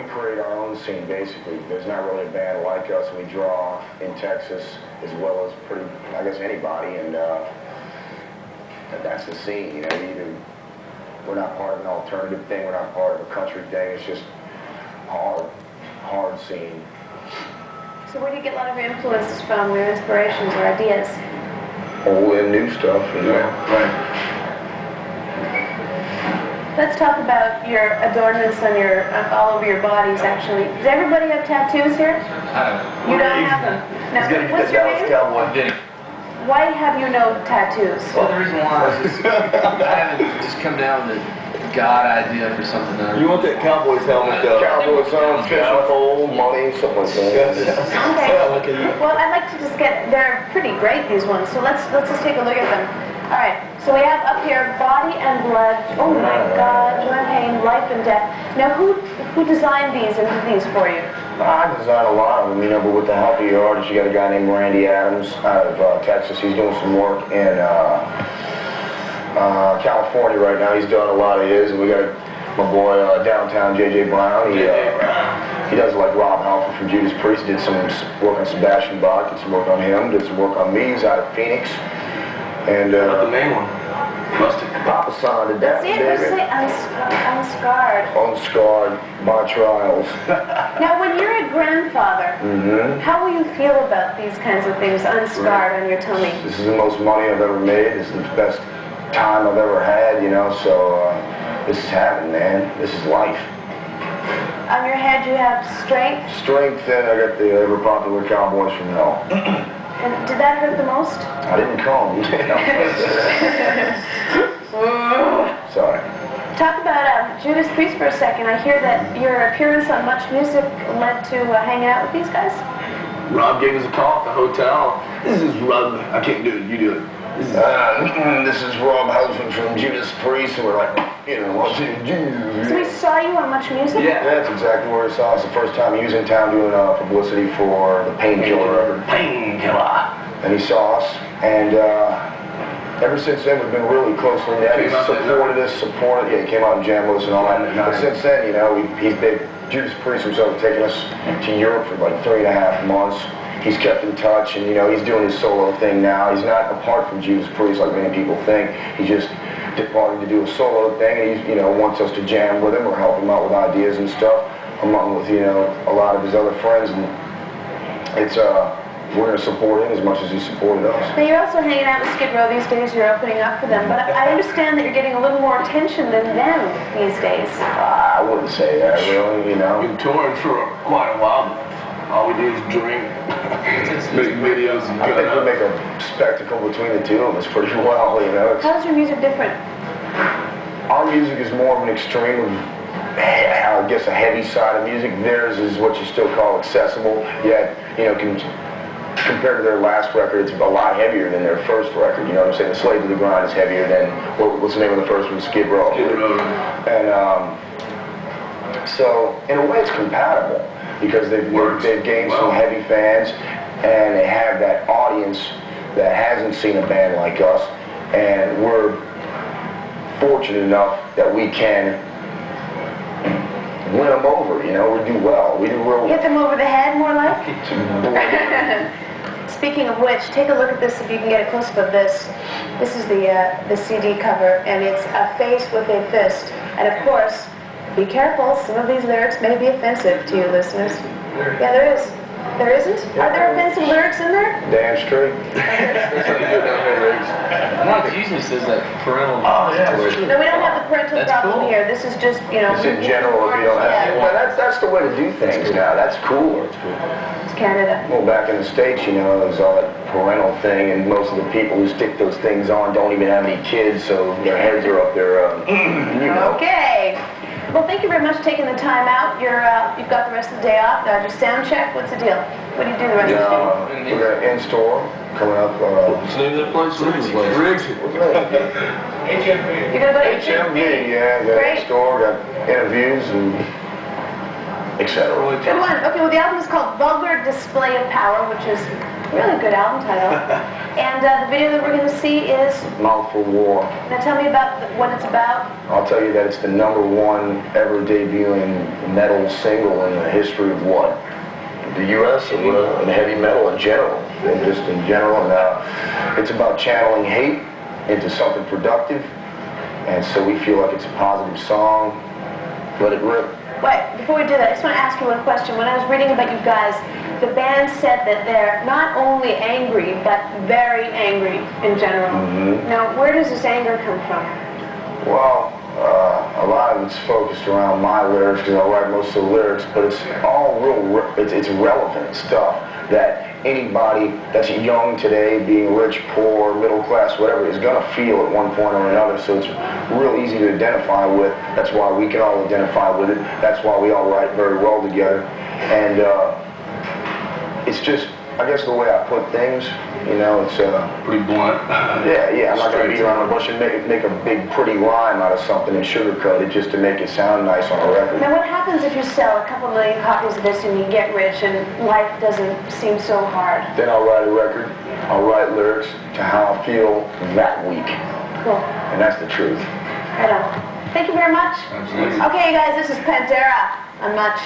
create our own scene, basically. There's not really a band like us. We draw in Texas as well as pretty, I guess, anybody, and that's the scene, you know. We're not part of an alternative thing, we're not part of a country thing, it's just hard scene. So where do you get a lot of your influences from, your inspirations or ideas? Old and new stuff, you know. Right. Let's talk about your adornments on your all over your bodies. Actually, does everybody have tattoos here? You don't have them. Now, what's your name? Why have you no tattoos? Well, the reason why is I haven't just come down with the God idea for something else. You want that Cowboys helmet though? Cowboys helmet, fishing pole, money, something like that. Okay. Well, I'd like to just they're pretty great, these ones. So let's just take a look at them. All right, so we have up here Body and Blood. Oh my God, Joy Payne, Life and Death. Now, who designed these and did these for you? I designed a lot of them, you know, but with the help of your artists, you got a guy named Randy Adams out of Texas. He's doing some work in California right now. He's done a lot of his, and we got my boy downtown JJ Brown. He does like Rob Halford from Judas Priest. Did some work on Sebastian Bach, did some work on him, did some work on me. He's out of Phoenix. And not the main one. Busted Papa Son to death. See, let's say unscarred. Unscarred by trials. Now, when you're a grandfather, how will you feel about these kinds of things unscarred on your tummy? This is the most money I've ever made. This is the best time I've ever had, you know, so this is heaven, man. This is life. On your head you have strength? Strength, and I got the ever popular Cowboys from Hell. And did that hurt the most? I didn't come. Sorry. Talk about Judas Priest for a second. I hear that your appearance on Much Music led to hanging out with these guys? Rob gave us a call at the hotel. This is Rob. I can't do it. You do it. This is Rob Housen from Judas Priest, and we're like, you know, what do you do? So we saw you on Much Music? Yeah, that's exactly where he saw us. The first time he was in town doing publicity for the Painkiller record. Painkiller. And he saw us, and ever since then we've been really closely knit. He's supported. Yeah, he came out and jammed with us and all that. But since then, you know, Judas Priest himself taken us to Europe for like 3.5 months. He's kept in touch, and you know, he's doing his solo thing now. He's not apart from Judas Priest like many people think. He just departed to do a solo thing, and he, you know, wants us to jam with him or help him out with ideas and stuff, along with, you know, a lot of his other friends. And it's we're going to support him as much as he supported us. Now you're also hanging out with Skid Row these days. You're opening up for them, but I understand that you're getting a little more attention than them these days. I wouldn't say that, really. You know, We've been touring for quite a while. All we do is drink, make videos, and I think we make a spectacle between the two of us pretty well, you know. How's your music different? Our music is more of an extreme of, I guess, a heavy side of music. Theirs is what you still call accessible, yet, you know, compared to their last record, it's a lot heavier than their first record, you know what I'm saying? The Slave to the Grind is heavier than, what's the name of the first one? Skid Row. And so, in a way, it's compatible, because they've gained some heavy fans, and they have that audience that hasn't seen a band like us, and we're fortunate enough that we can win them over, you know. We do well. We do real. Hit them over the head, more like? Speaking of which, take a look at this if you can get a close-up of this. This is the CD cover, and it's a face with a fist. And of course, be careful, some of these lyrics may be offensive to you listeners. Yeah, there is. There isn't? Are there offensive lyrics in there? Damn straight. No, it usually says that parental situation. No, we don't have the parental problem here. This is just, you know. It's in general, if you don't have it. Well, that's the way to do things now. That's cool. It's Canada. Well, back in the States, you know, there's all that parental thing, and most of the people who stick those things on don't even have any kids, so their heads are up there, you know. Okay. Well, thank you very much for taking the time out. You've got the rest of the day off. Your sound check, what's the deal? What do you do the rest of the day? We're going in-store coming up. What's the name of that place? Riggs. HMV. You're going to go to HMV, yeah. Got in-store, got interviews, and etc. Good one. Okay, well, the album is called Vulgar Display of Power, which is Really good album title. And the video that we're going to see is... Mouthful War. Now tell me about what it's about. I'll tell you that it's the #1 ever debuting metal single in the history of what? The U.S. and heavy metal in general. And just in general. And it's about channeling hate into something productive. And so we feel like it's a positive song. Let it rip. Wait, before we do that, I just want to ask you one question. When I was reading about you guys, the band said that they're not only angry, but very angry in general. Now, where does this anger come from? Well, a lot of it's focused around my lyrics, because I write most of the lyrics, but it's all it's relevant stuff that anybody that's young today, being rich, poor, middle class, whatever, is going to feel at one point or another. So it's real easy to identify with. That's why we can all identify with it. That's why we all write very well together. And it's just, I guess, the way I put things. You know, it's pretty blunt. Yeah. I'm not going to beat around the bush and make a big, pretty rhyme out of something and sugarcoat it just to make it sound nice on a record. Now, what happens if you sell a couple million copies of this and you get rich and life doesn't seem so hard? Then I'll write a record. I'll write lyrics to how I feel that week. Cool. And that's the truth. Right on. Thank you very much. Absolutely. Okay, you guys, this is Pantera on Much.